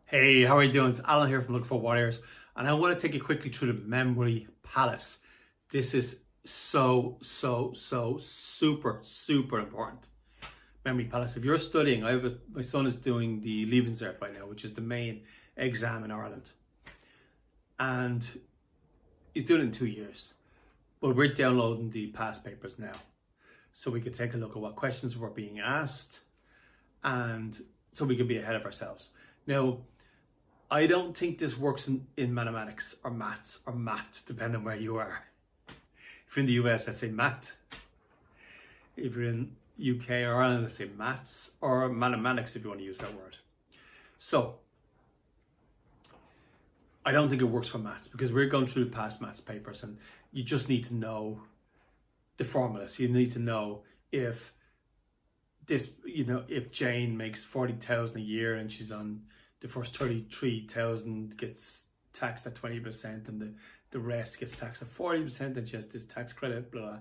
Hey, how are you doing? It's Alan here from Look for Warriors, and I want to take you quickly through the Memory Palace. This is so super important. Memory Palace. If you're studying, my son is doing the Leaving Cert right now, which is the main exam in Ireland, and he's doing it in 2 years. But we're downloading the past papers now, so we can take a look at what questions were being asked, and so we can be ahead of ourselves. Now, I don't think this works in mathematics or maths, depending on where you are. If you're in the US, let's say math. If you're in UK or Ireland, let's say maths, or mathematics if you want to use that word. So, I don't think it works for maths because we're going through the past maths papers and you just need to know the formulas. You need to know if if Jane makes 40,000 a year and she's on the first 33,000 gets taxed at 20% and the rest gets taxed at 40% and she has this tax credit, blah, blah.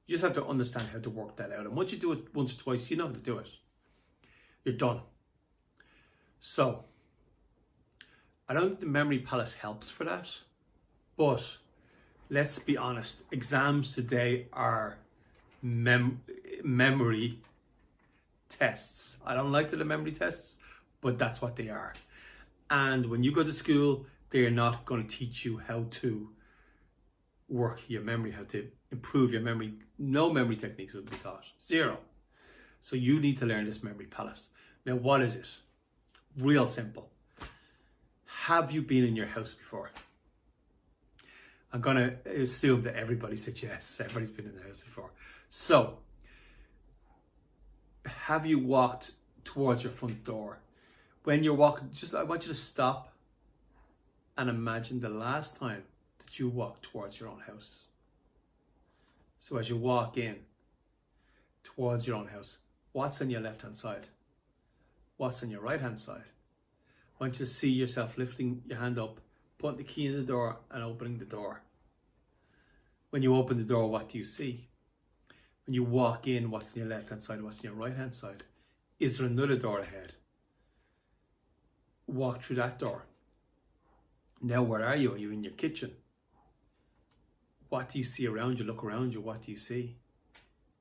You just have to understand how to work that out. And once you do it once or twice, you know how to do it. You're done. So, I don't think the Memory Palace helps for that. But, let's be honest, exams today are memory tests. I don't like the memory tests, but that's what they are. And when you go to school, they're not going to teach you how to work your memory, how to improve your memory. No memory techniques will be taught. Zero. So you need to learn this Memory Palace. Now, what is it? Real simple. Have you been in your house before? I'm going to assume that everybody said yes. Everybody's been in the house before. So, have you walked towards your front door? When you're walking, I want you to stop and imagine the last time that you walked towards your own house. So as you walk in towards your own house, what's on your left-hand side? What's on your right-hand side? I want you to see yourself lifting your hand up, putting the key in the door and opening the door. When you open the door, what do you see? When you walk in, what's on your left-hand side? What's on your right-hand side? Is there another door ahead? Walk through that door. Now, where are you? Are you in your kitchen? What do you see around you? Look around you. What do you see?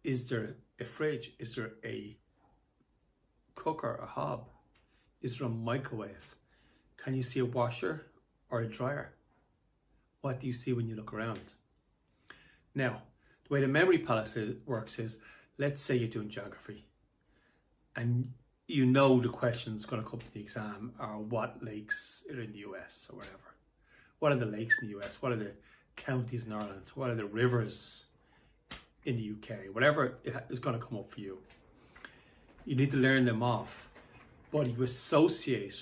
Is there a fridge? Is there a cooker, a hob? Is there a microwave? Can you see a washer or a dryer? What do you see when you look around? Now, the way the Memory Palace works is, let's say you're doing geography and you know the question's going to come to the exam are what lakes are in the US or whatever. What are the lakes in the US? What are the counties in Ireland? What are the rivers in the UK? Whatever is going to come up for you. You need to learn them off. But you associate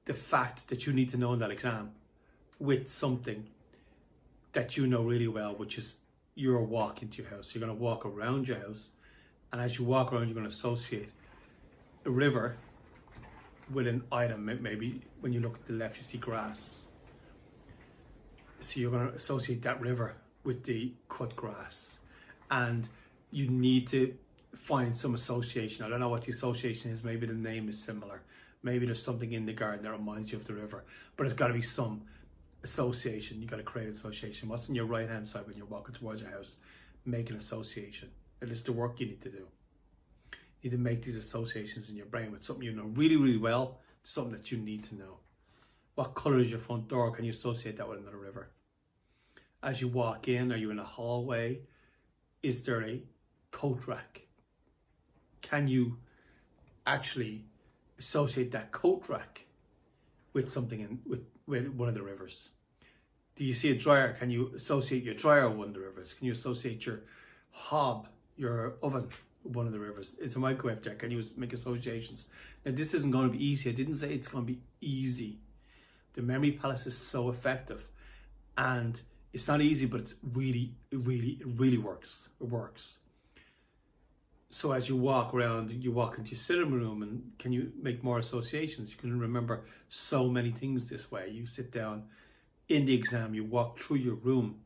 the fact that you need to know in that exam with something that you know really well, which is your walk into your house. You're going to walk around your house, and as you walk around, you're going to associate a river with an item. Maybe when you look at the left, you see grass. So you're going to associate that river with the cut grass, and you need to find some association. I don't know what the association is. Maybe the name is similar. Maybe there's something in the garden that reminds you of the river, but it's got to be some association. You got to create an association. What's on your right hand side when you're walking towards your house? Make an association. It is the work you need to do. You need to make these associations in your brain with something you know really well, something that you need to know. What color is your front door? Can you associate that with another river? As you walk in, are you in a hallway? Is there a coat rack? Can you actually associate that coat rack with something with one of the rivers? Do you see a dryer? Can you associate your dryer with one of the rivers? Can you associate your hob, your oven, with one of the rivers? It's a microwave there. Can you make associations? Now, this isn't going to be easy. I didn't say it's going to be easy. The Memory Palace is so effective, and it's not easy, but it's it really works. It works. So as you walk around, you walk into your sitting room, and can you make more associations? You can remember so many things this way. You sit down in the exam, you walk through your room,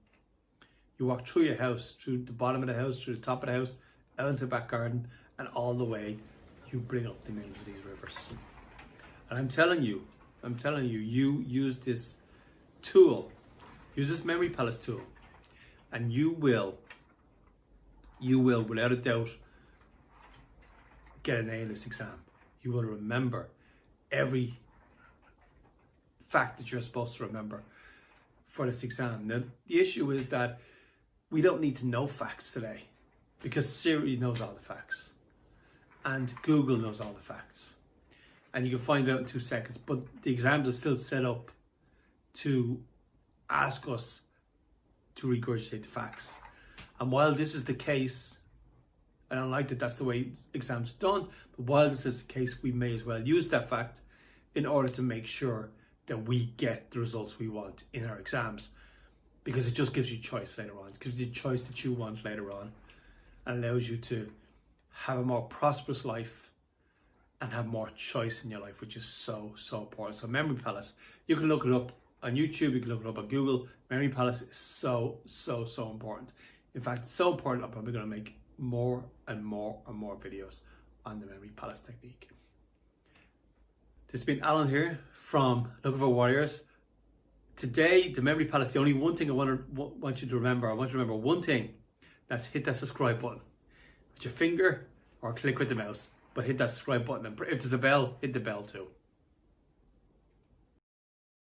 you walk through your house, through the bottom of the house, through the top of the house, out into the back garden, and all the way you bring up the names of these rivers. And I'm telling you, I'm telling you, you use this tool, use this Memory Palace tool, and you will, without a doubt, get an A in this exam. You will remember every fact that you're supposed to remember for this exam. Now, the issue is that we don't need to know facts today because Siri knows all the facts and Google knows all the facts. And you can find out in 2 seconds, but the exams are still set up to ask us to regurgitate the facts. And while this is the case, I don't like that that's the way exams are done, but while this is the case, we may as well use that fact in order to make sure that we get the results we want in our exams, because it just gives you choice later on. It gives you the choice that you want later on and allows you to have a more prosperous life and have more choice in your life, which is so, so important. So Memory Palace, you can look it up on YouTube, you can look it up on Google. Memory Palace is so, so, so important. In fact, it's so important, I'm probably going to make more and more and more videos on the Memory Palace technique. This has been Alan here from Looking for Warriors. Today, the Memory Palace, the only one thing I want you to remember, I want you to remember one thing, that's hit that subscribe button with your finger or click with the mouse, but hit that subscribe button. And if there's a bell, hit the bell too.